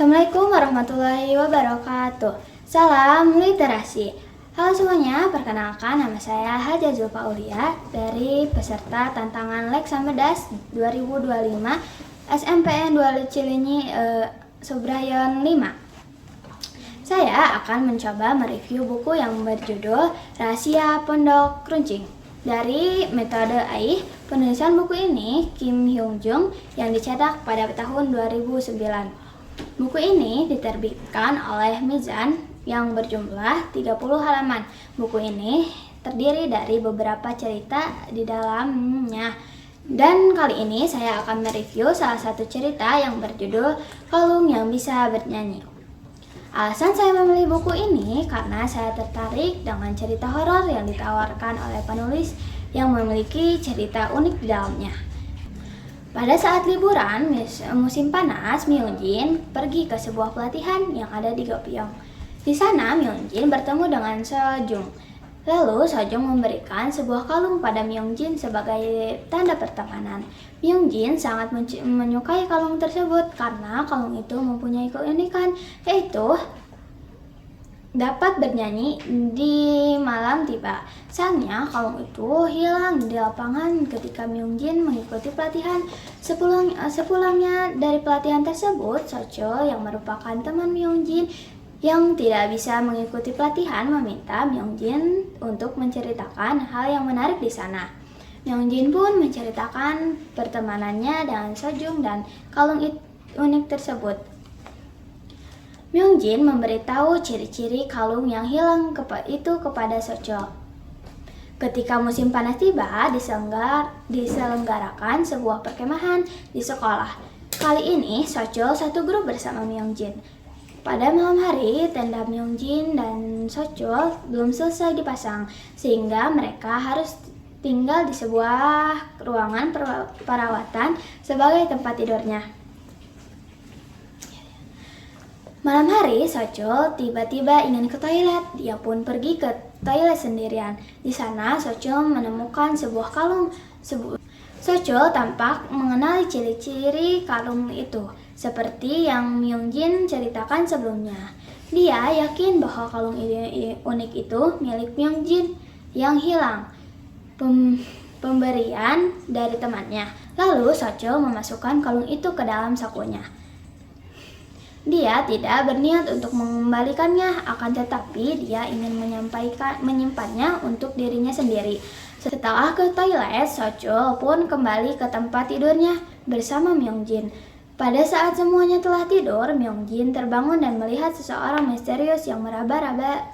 Assalamualaikum warahmatullahi wabarakatuh. Salam literasi. Halo semuanya, perkenalkan nama saya Haja Zulfa Aulia dari peserta tantangan Lex Sambedas 2025 SMPN 2 Cilinyi Subrayon 5. Saya akan mencoba mereview buku yang berjudul Rahasia Pondok Runcing. Dari metode AIH, penulisan buku ini Kim Hyung Jung yang dicetak pada tahun 2009. Buku ini diterbitkan oleh Mizan yang berjumlah 30 halaman. Buku ini terdiri dari beberapa cerita di dalamnya. Dan kali ini saya akan mereview salah satu cerita yang berjudul Kalung yang Bisa Bernyanyi. Alasan saya memilih buku ini karena saya tertarik dengan cerita horor yang ditawarkan oleh penulis yang memiliki cerita unik di dalamnya. Pada saat liburan musim panas, Myungjin pergi ke sebuah pelatihan yang ada di Gopyeong. Di sana, Myungjin bertemu dengan Sejong. Lalu, Sejong memberikan sebuah kalung pada Myungjin sebagai tanda pertemanan. Myungjin sangat menyukai kalung tersebut karena kalung itu mempunyai keunikan, yaitu dapat bernyanyi di malam tiba. Sayangnya kalung itu hilang di lapangan ketika Myungjin mengikuti pelatihan. Sepulangnya dari pelatihan tersebut, Socho yang merupakan teman Myungjin yang tidak bisa mengikuti pelatihan meminta Myungjin untuk menceritakan hal yang menarik di sana. Myungjin pun menceritakan pertemanannya dengan Sejong dan kalung unik tersebut. Myungjin memberitahu ciri-ciri kalung yang hilang itu kepada Socho. Ketika musim panas tiba, diselenggarakan sebuah perkemahan di sekolah. Kali ini, Socho satu grup bersama Myungjin. Pada malam hari, tenda Myungjin dan Socho belum selesai dipasang, sehingga mereka harus tinggal di sebuah ruangan perawatan sebagai tempat tidurnya. Malam hari, Socho tiba-tiba ingin ke toilet. Dia pun pergi ke toilet sendirian. Di sana, Socho menemukan sebuah kalung. Socho tampak mengenali ciri-ciri kalung itu, seperti yang Myungjin ceritakan sebelumnya. Dia yakin bahwa kalung unik itu milik Myungjin yang hilang, pemberian dari temannya. Lalu, Socho memasukkan kalung itu ke dalam sakunya. Dia tidak berniat untuk mengembalikannya, akan tetapi dia ingin menyimpannya untuk dirinya sendiri. Setelah ke toilet, Socho pun kembali ke tempat tidurnya bersama Myungjin. Pada saat semuanya telah tidur, Myungjin terbangun dan melihat seseorang misterius yang meraba-raba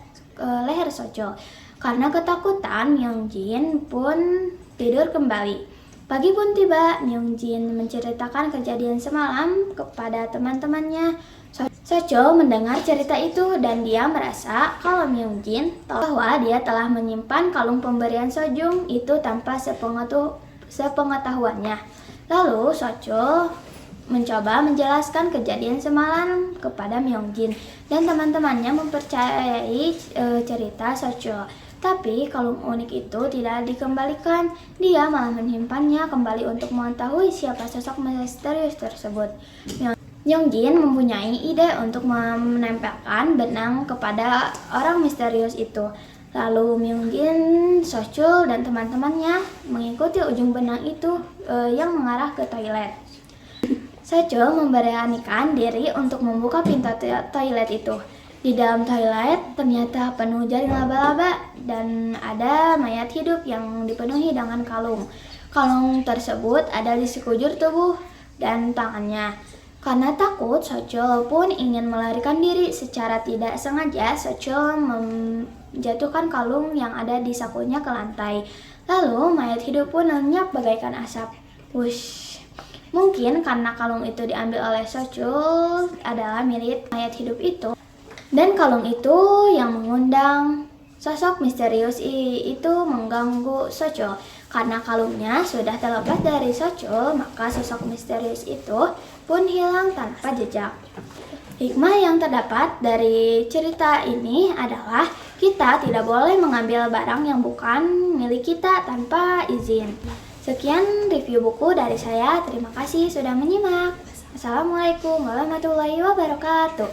leher Socho. Karena ketakutan, Myungjin pun tidur kembali. Pagi pun tiba, Myungjin menceritakan kejadian semalam kepada teman-temannya. Socho mendengar cerita itu dan dia merasa kalau Myungjin tahu bahwa dia telah menyimpan kalung pemberian Sejong itu tanpa sepengetahuannya. Lalu Socho mencoba menjelaskan kejadian semalam kepada Myungjin dan teman-temannya mempercayai cerita Socho. Tapi kalung unik itu tidak dikembalikan. Dia malah menyimpannya kembali untuk mengetahui siapa sosok misterius tersebut. Myungjin mempunyai ide untuk menempelkan benang kepada orang misterius itu. Lalu Myungjin, Socho, dan teman-temannya mengikuti ujung benang itu yang mengarah ke toilet. Socho memberanikan diri untuk membuka pintu toilet itu. Di dalam toilet ternyata penuh jaring laba-laba dan ada mayat hidup yang dipenuhi dengan kalung. Kalung tersebut ada di sekujur tubuh dan tangannya. Karena takut, Socho pun ingin melarikan diri. Secara tidak sengaja, Socho menjatuhkan kalung yang ada di sakunya ke lantai. Lalu mayat hidup pun lenyap bagaikan asap. Wush. Mungkin karena kalung itu diambil oleh Socho adalah milik mayat hidup itu. Dan kalung itu yang mengundang sosok misterius itu mengganggu Socho. Karena kalungnya sudah terlepas dari Socho, maka sosok misterius itu pun hilang tanpa jejak. Hikmah yang terdapat dari cerita ini adalah kita tidak boleh mengambil barang yang bukan milik kita tanpa izin. Sekian review buku dari saya. Terima kasih sudah menyimak. Assalamualaikum warahmatullahi wabarakatuh.